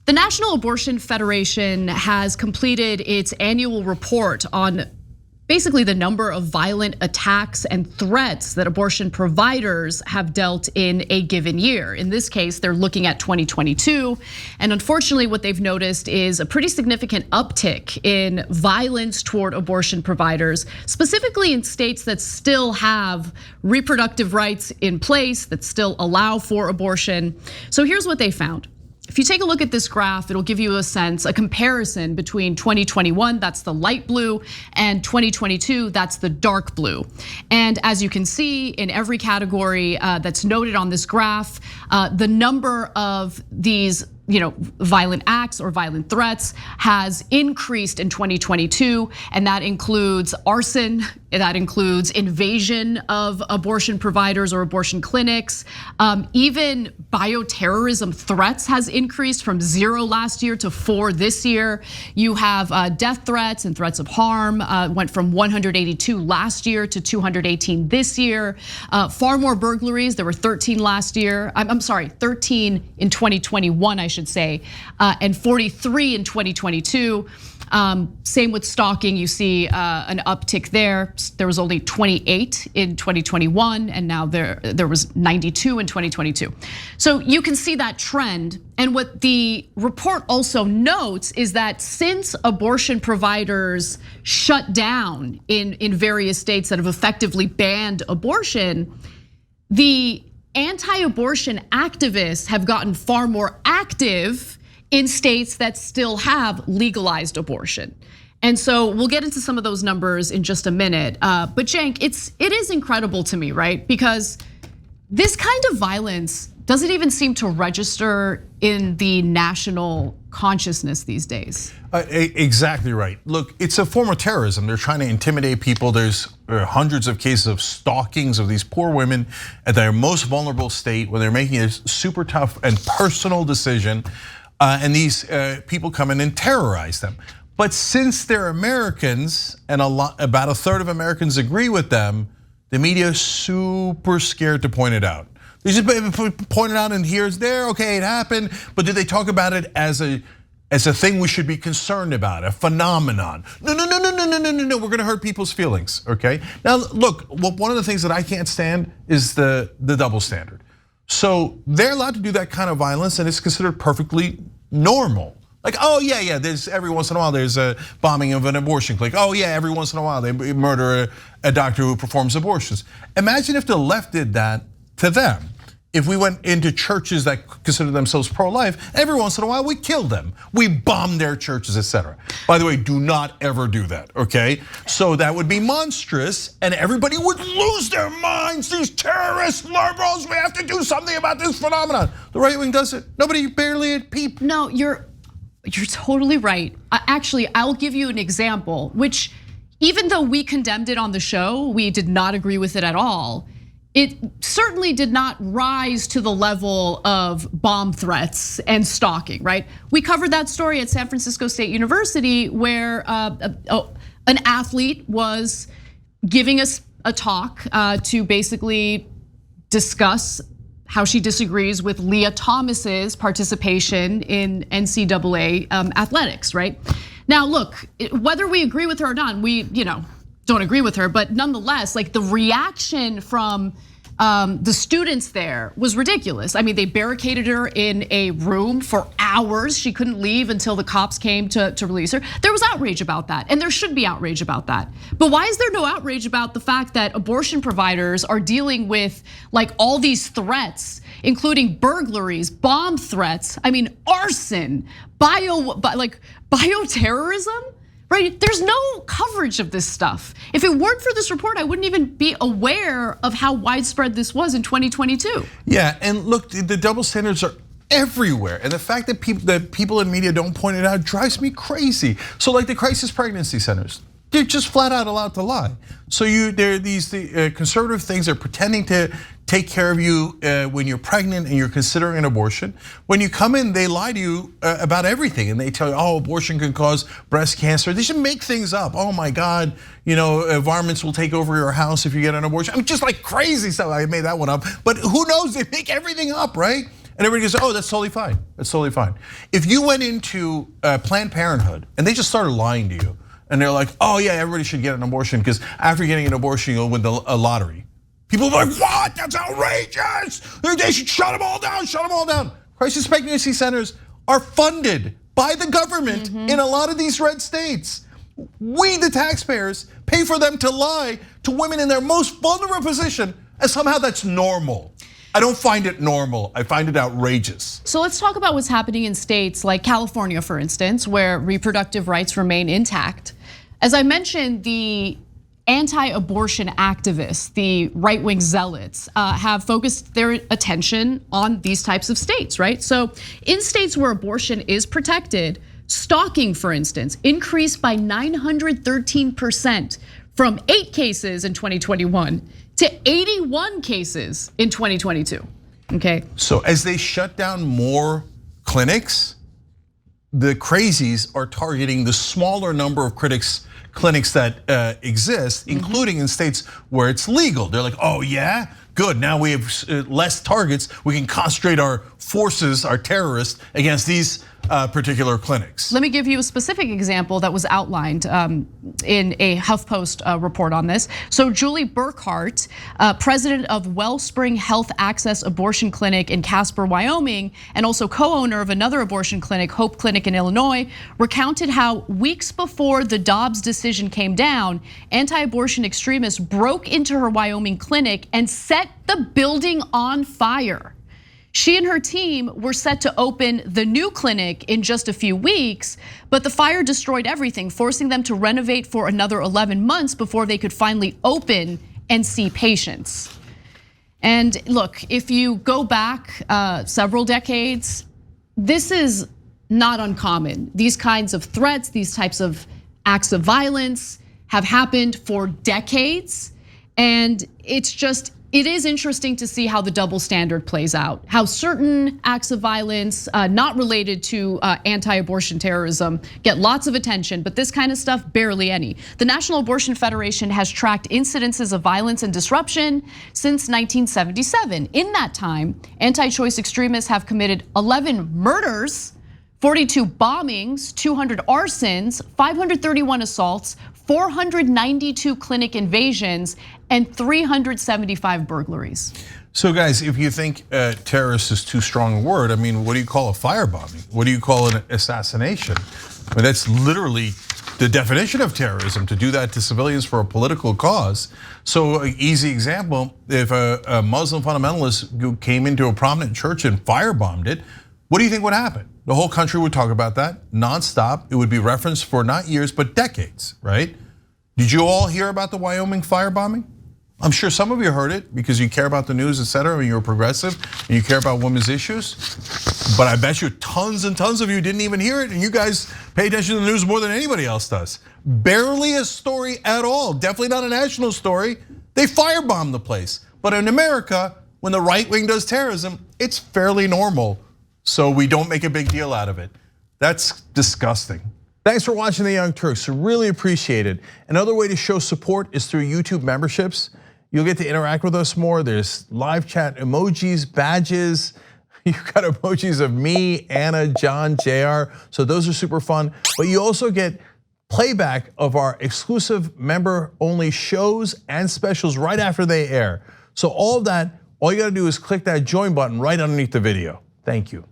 The National Abortion Federation has completed its annual report on basically the number of violent attacks and threats that abortion providers have dealt in a given year. In this case, they're looking at 2022. And unfortunately, what they've noticed is a pretty significant uptick in violence toward abortion providers, specifically in states that still have reproductive rights in place, that still allow for abortion. So here's what they found. If you take a look at this graph, it'll give you a sense, a comparison between 2021, that's the light blue, and 2022, that's the dark blue. And as you can see in every category that's noted on this graph, the number of these violent acts or violent threats has increased in 2022, and that includes arson, that includes invasion of abortion providers or abortion clinics. Even bioterrorism threats has increased from 0 last year to 4 this year. You have death threats and threats of harm, went from 182 last year to 218 this year. Far more burglaries, there were 13 last year. I'm sorry, 13 in 2021, I should say, and 43 in 2022. Same with stalking, you see an uptick there. There was only 28 in 2021, and now there was 92 in 2022. So you can see that trend. And what the report also notes is that since abortion providers shut down in various states that have effectively banned abortion, the anti-abortion activists have gotten far more active in states that still have legalized abortion. And so we'll get into some of those numbers in just a minute. But Cenk, it is incredible to me, right? Because this kind of violence doesn't even seem to register in the national consciousness these days. Exactly right. Look, it's a form of terrorism. They're trying to intimidate people. There's hundreds of cases of stalkings of these poor women at their most vulnerable state when they're making a super tough and personal decision. And these people come in and terrorize them. But since they're Americans, and about a third of Americans agree with them, the media is super scared to point it out. They just point it out and here's there, okay, it happened, but do they talk about it as a thing we should be concerned about, a phenomenon? No, we're gonna hurt people's feelings, okay? Now look, one of the things that I can't stand is the double standard. So they're allowed to do that kind of violence and it's considered perfectly normal. Like, oh yeah, there's every once in a while there's a bombing of an abortion clinic. Oh yeah, every once in a while they murder a doctor who performs abortions. Imagine if the left did that to them. If we went into churches that consider themselves pro-life, every once in a while we kill them. We bomb their churches, etc. By the way, do not ever do that, okay? So that would be monstrous and everybody would lose their minds. These terrorist liberals, we have to do something about this phenomenon. The right wing does it. Nobody barely a peep. No, you're totally right. Actually, I'll give you an example, which even though we condemned it on the show, we did not agree with it at all. It certainly did not rise to the level of bomb threats and stalking, right? We covered that story at San Francisco State University where an athlete was giving us a talk to basically discuss how she disagrees with Leah Thomas's participation in NCAA athletics, right? Now, look, whether we agree with her or not, we don't agree with her, but nonetheless, like the reaction from the students there was ridiculous. I mean, they barricaded her in a room for hours. She couldn't leave until the cops came to release her. There was outrage about that, and there should be outrage about that. But why is there no outrage about the fact that abortion providers are dealing with like all these threats, including burglaries, bomb threats, I mean, arson, bioterrorism? Right, there's no coverage of this stuff. If it weren't for this report, I wouldn't even be aware of how widespread this was in 2022. Yeah, and look, the double standards are everywhere. And the fact that people in media don't point it out drives me crazy. So like the crisis pregnancy centers, they're just flat out allowed to lie. So there are these conservative things they're pretending to take care of you when you're pregnant and you're considering an abortion. When you come in, they lie to you about everything, and they tell you, oh, abortion can cause breast cancer. They should make things up. Oh my God, varmints will take over your house if you get an abortion. I mean, just like crazy stuff. I made that one up, but who knows? They make everything up, right? And everybody goes, oh, that's totally fine. That's totally fine. If you went into Planned Parenthood and they just started lying to you, and they're like, oh yeah, everybody should get an abortion because after getting an abortion, you'll win a lottery. People are like, what? That's outrageous. They should shut them all down, shut them all down. Crisis pregnancy centers are funded by the government in a lot of these red states. We, the taxpayers, pay for them to lie to women in their most vulnerable position, and somehow that's normal. I don't find it normal. I find it outrageous. So let's talk about what's happening in states like California, for instance, where reproductive rights remain intact. As I mentioned, the anti-abortion activists, the right-wing zealots, have focused their attention on these types of states, right? So in states where abortion is protected, stalking, for instance, increased by 913% from 8 cases in 2021 to 81 cases in 2022, okay? So as they shut down more clinics, the crazies are targeting the smaller number of clinics that exist, including in states where it's legal. They're like, oh yeah, good, now we have less targets. We can concentrate our forces, our terrorists, against these particular clinics. Let me give you a specific example that was outlined in a HuffPost report on this. So Julie Burkhart, president of Wellspring Health Access Abortion Clinic in Casper, Wyoming, and also co-owner of another abortion clinic, Hope Clinic in Illinois, recounted how weeks before the Dobbs decision came down, anti-abortion extremists broke into her Wyoming clinic and set the building on fire. She and her team were set to open the new clinic in just a few weeks, but the fire destroyed everything, forcing them to renovate for another 11 months before they could finally open and see patients. And look, if you go back several decades, this is not uncommon. These kinds of threats, these types of acts of violence have happened for decades, and it is interesting to see how the double standard plays out, how certain acts of violence not related to anti-abortion terrorism get lots of attention, but this kind of stuff, barely any. The National Abortion Federation has tracked incidences of violence and disruption since 1977. In that time, anti-choice extremists have committed 11 murders, 42 bombings, 200 arsons, 531 assaults, 492 clinic invasions, and 375 burglaries. So guys, if you think terrorist is too strong a word, I mean, what do you call a firebombing? What do you call an assassination? I mean, that's literally the definition of terrorism, to do that to civilians for a political cause. So an easy example, if a Muslim fundamentalist came into a prominent church and firebombed it, what do you think would happen? The whole country would talk about that nonstop. It would be referenced for not years, but decades, right? Did you all hear about the Wyoming firebombing? I'm sure some of you heard it because you care about the news, etc., and you're progressive and you care about women's issues. But I bet you tons and tons of you didn't even hear it, and you guys pay attention to the news more than anybody else does. Barely a story at all, definitely not a national story. They firebombed the place. But in America, when the right wing does terrorism, it's fairly normal. So we don't make a big deal out of it. That's disgusting. Thanks for watching The Young Turks, really appreciate it. Another way to show support is through YouTube memberships. You'll get to interact with us more. There's live chat emojis, badges. You've got emojis of me, Anna, John, JR. So those are super fun. But you also get playback of our exclusive member-only shows and specials right after they air. So all of that, all you gotta do is click that join button right underneath the video. Thank you.